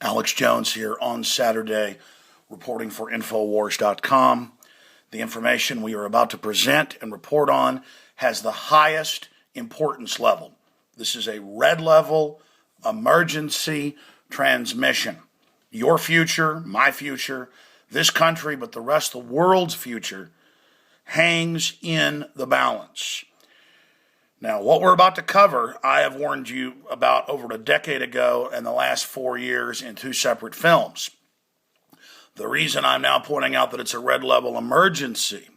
Alex Jones here on Saturday, reporting for Infowars.com. The information we are about to present and report on has the highest importance level. This is a red level emergency transmission. Your future, my future, this country, but the rest of the world's future hangs in the balance. Now, what we're about to cover, I have warned you about over a decade ago and the last 4 years in 2 separate films. The reason I'm now pointing out that it's a red level emergency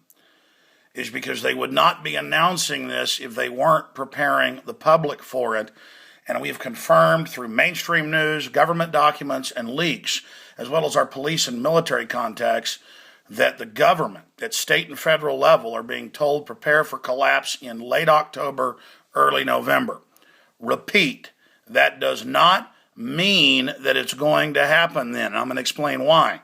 is because they would not be announcing this if they weren't preparing the public for it. And we have confirmed through mainstream news, government documents, and leaks, as well as our police and military contacts, that the government at state and federal level are being told prepare for collapse in late October, early November. Repeat, that does not mean that it's going to happen then. I'm going to explain why.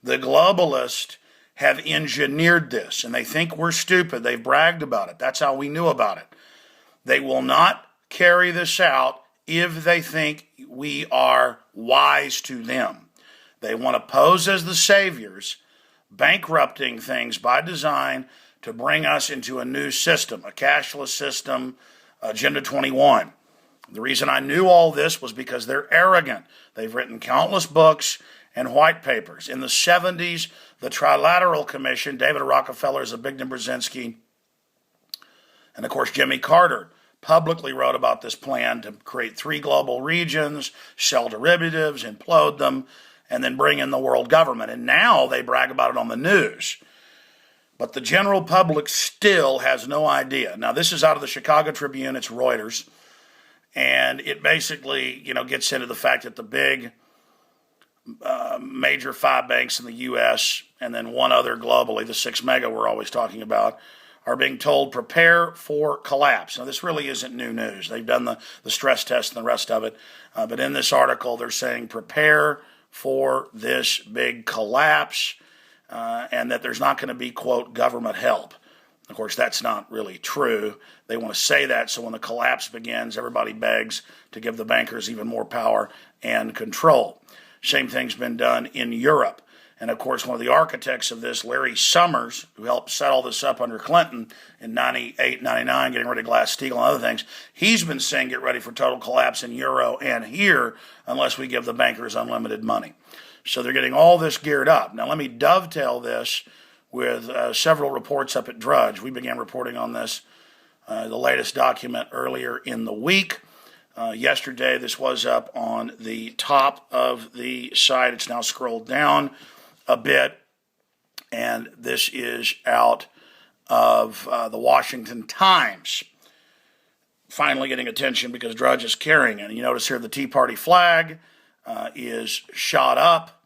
The globalists have engineered this, and they think we're stupid. They've bragged about it. That's how we knew about it. They will not carry this out if they think we are wise to them. They want to pose as the saviors, bankrupting things by design to bring us into a new system, a cashless system, Agenda 21. The reason I knew all this was because they're arrogant. They've written countless books and white papers. In the 70s, the Trilateral Commission, David Rockefeller, Zbigniew Brzezinski, and of course Jimmy Carter publicly wrote about this plan to create 3 global regions, sell derivatives, implode them, and then bring in the world government. And now they brag about it on the news. But the general public still has no idea. Now, this is out of the Chicago Tribune. It's Reuters. And it basically, gets into the fact that the big major 5 banks in the U.S. and then one other globally, the 6 mega we're always talking about, are being told prepare for collapse. Now, this really isn't new news. They've done the stress test and the rest of it. But in this article, they're saying prepare for this big collapse, and that there's not going to be, quote, government help. Of course, that's not really true. They want to say that so when the collapse begins, everybody begs to give the bankers even more power and control. Same thing's been done in Europe. And of course, one of the architects of this, Larry Summers, who helped set all this up under Clinton in 98, 99, getting rid of Glass-Steagall and other things, he's been saying get ready for total collapse in Euro and here unless we give the bankers unlimited money. So they're getting all this geared up. Now let me dovetail this with several reports up at Drudge. We began reporting on this, the latest document earlier in the week. Yesterday, this was up on the top of the site. It's now scrolled down a bit, and this is out of the Washington Times. Finally getting attention because Drudge is carrying it. And you notice here the Tea Party flag is shot up.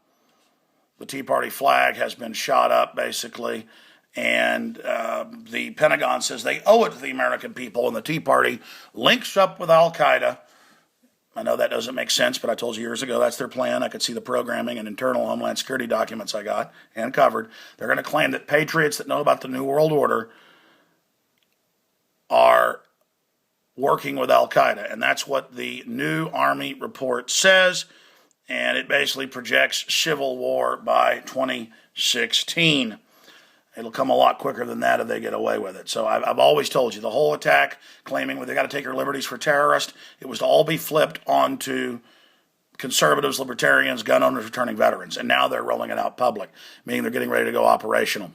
The Tea Party flag has been shot up, basically, and the Pentagon says they owe it to the American people, and the Tea Party links up with Al-Qaeda. I know that doesn't make sense, but I told you years ago that's their plan. I could see the programming and internal Homeland Security documents I got and covered. They're going to claim that patriots that know about the New World Order are working with Al-Qaeda, and that's what the new Army report says, and it basically projects civil war by 2016. It'll come a lot quicker than that if they get away with it. So I've always told you, the whole attack claiming they got to take our liberties for terrorists, it was to all be flipped onto conservatives, libertarians, gun owners, returning veterans. And now they're rolling it out public, meaning they're getting ready to go operational.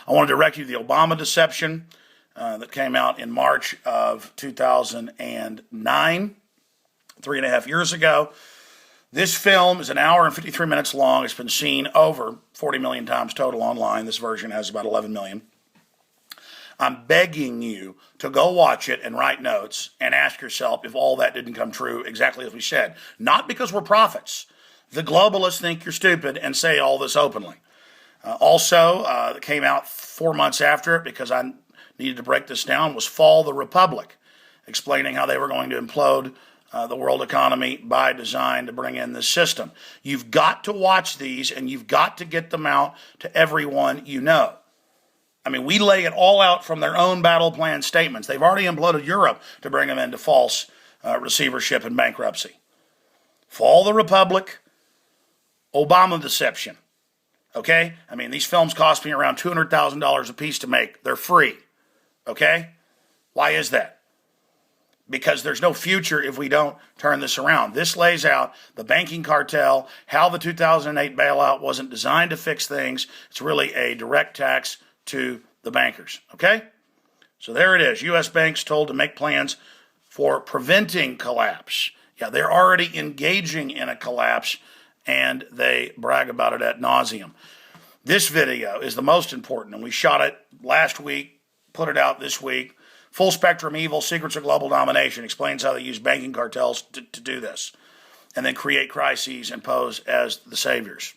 I want to direct you to the Obama deception that came out in March of 2009, 3.5 years ago. This film is an hour and 53 minutes long. It's been seen over 40 million times total online. This version has about 11 million. I'm begging you to go watch it and write notes and ask yourself if all that didn't come true exactly as we said. Not because we're prophets. The globalists think you're stupid and say all this openly. It came out 4 months after it because I needed to break this down, was Fall the Republic, explaining how they were going to implode the world economy by design to bring in this system. You've got to watch these, and you've got to get them out to everyone you know. I mean, we lay it all out from their own battle plan statements. They've already imploded Europe to bring them into false receivership and bankruptcy. Fall of the Republic, Obama deception. Okay? I mean, these films cost me around $200,000 a piece to make. They're free. Okay? Why is that? Because there's no future if we don't turn this around. This lays out the banking cartel, how the 2008 bailout wasn't designed to fix things. It's really a direct tax to the bankers. Okay? So there it is. U.S. banks told to make plans for preventing collapse. Yeah, they're already engaging in a collapse, and they brag about it ad nauseum. This video is the most important, and we shot it last week, put it out this week. Full Spectrum Evil, Secrets of Global Domination explains how they use banking cartels to do this, and then create crises and pose as the saviors.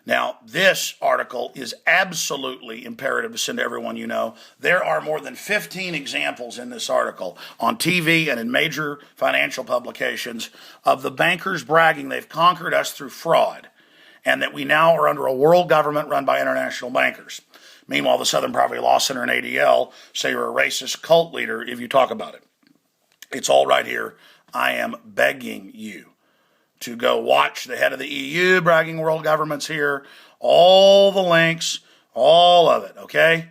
Now, this article is absolutely imperative to send to everyone you know. There are more than 15 examples in this article on TV and in major financial publications of the bankers bragging they've conquered us through fraud and that we now are under a world government run by international bankers. Meanwhile, the Southern Poverty Law Center and ADL say you're a racist cult leader if you talk about it. It's all right here. I am begging you to go watch the head of the EU bragging world governments here. All the links, all of it, okay?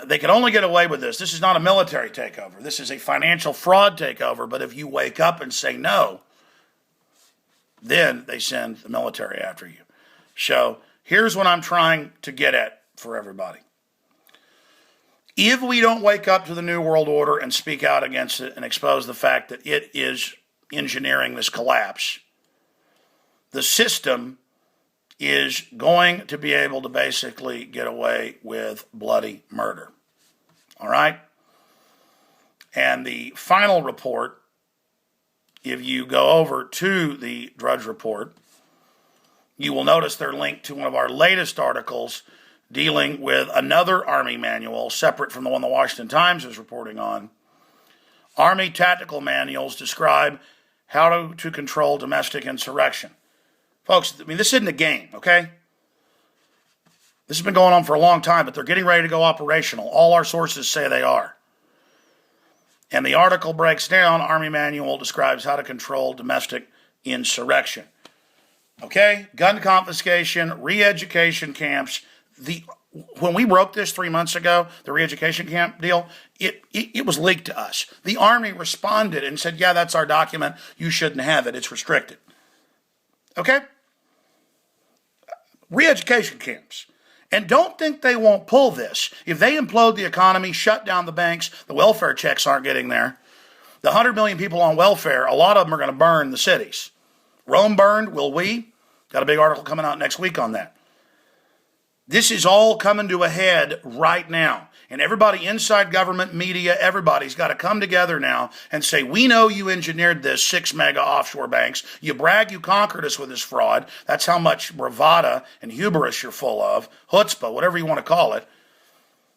They can only get away with this. This is not a military takeover. This is a financial fraud takeover. But if you wake up and say no, then they send the military after you. So here's what I'm trying to get at for everybody. If we don't wake up to the New World Order and speak out against it and expose the fact that it is engineering this collapse, the system is going to be able to basically get away with bloody murder. All right? And the final report, if you go over to the Drudge Report, you will notice they're linked to one of our latest articles dealing with another Army manual, separate from the one the Washington Times is reporting on. Army tactical manuals describe how to control domestic insurrection. Folks, I mean, this isn't a game, okay? This has been going on for a long time, but they're getting ready to go operational. All our sources say they are. And the article breaks down, Army manual describes how to control domestic insurrection. Okay? Gun confiscation, re-education camps. When we broke this 3 months ago, the re-education camp deal, it was leaked to us. The Army responded and said, yeah, that's our document. You shouldn't have it. It's restricted. Okay? Re-education camps. And don't think they won't pull this. If they implode the economy, shut down the banks, the welfare checks aren't getting there. The 100 million people on welfare, a lot of them are going to burn the cities. Rome burned, will we? Got a big article coming out next week on that. This is all coming to a head right now. And everybody inside government, media, everybody's got to come together now and say, we know you engineered this 6 mega offshore banks. You brag you conquered us with this fraud. That's how much bravada and hubris you're full of. Chutzpah, whatever you want to call it.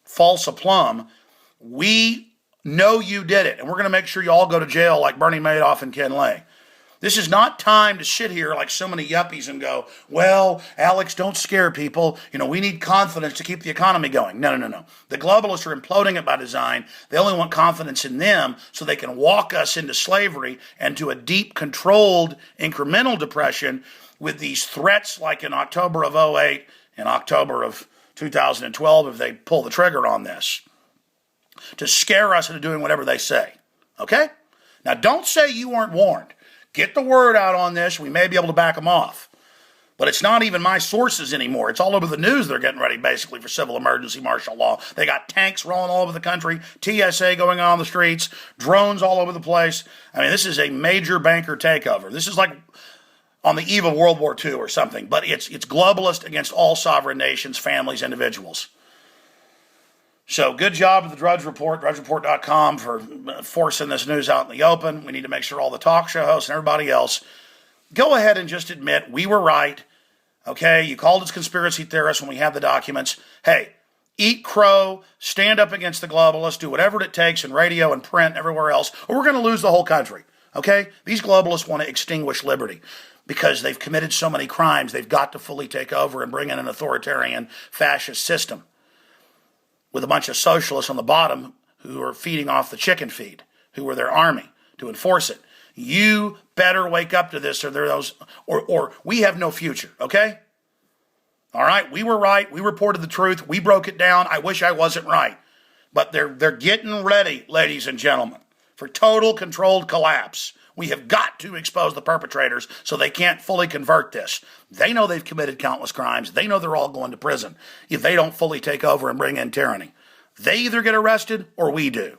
False aplomb. We know you did it. And we're going to make sure you all go to jail like Bernie Madoff and Ken Lay. This is not time to sit here like so many yuppies and go, well, Alex, don't scare people. You know, we need confidence to keep the economy going. No. The globalists are imploding it by design. They only want confidence in them so they can walk us into slavery and to a deep, controlled, incremental depression with these threats like in October of 2008 and October of 2012 if they pull the trigger on this, to scare us into doing whatever they say. Okay? Now, don't say you weren't warned. Get the word out on this. We may be able to back them off. But it's not even my sources anymore. It's all over the news. They're getting ready basically for civil emergency martial law. They got tanks rolling all over the country, TSA going on the streets, drones all over the place. I mean, this is a major banker takeover. This is like on the eve of World War II or something. But it's globalist against all sovereign nations, families, individuals. So good job with the Drudge Report, drudgereport.com, for forcing this news out in the open. We need to make sure all the talk show hosts and everybody else go ahead and just admit we were right. Okay, you called us conspiracy theorists when we have the documents. Hey, eat crow, stand up against the globalists, do whatever it takes in radio and print and everywhere else, or we're going to lose the whole country. Okay? These globalists want to extinguish liberty because they've committed so many crimes. They've got to fully take over and bring in an authoritarian fascist system with a bunch of socialists on the bottom who are feeding off the chicken feed, who are their army to enforce it. You better wake up to this, or we have no future, okay? All right, we were right. We reported the truth. We broke it down. I wish I wasn't right. But they're getting ready, ladies and gentlemen, for total controlled collapse. We have got to expose the perpetrators so they can't fully convert this. They know they've committed countless crimes. They know they're all going to prison if they don't fully take over and bring in tyranny. They either get arrested or we do.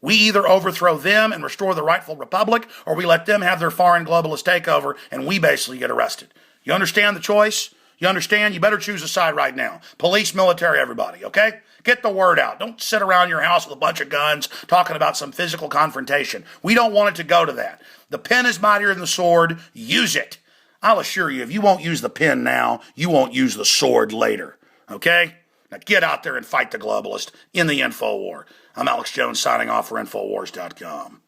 We either overthrow them and restore the rightful republic, or we let them have their foreign globalist takeover and we basically get arrested. You understand the choice? You understand? You better choose a side right now. Police, military, everybody, okay? Get the word out. Don't sit around your house with a bunch of guns talking about some physical confrontation. We don't want it to go to that. The pen is mightier than the sword. Use it. I'll assure you, if you won't use the pen now, you won't use the sword later, okay? Now get out there and fight the globalist in the Infowar. I'm Alex Jones signing off for Infowars.com.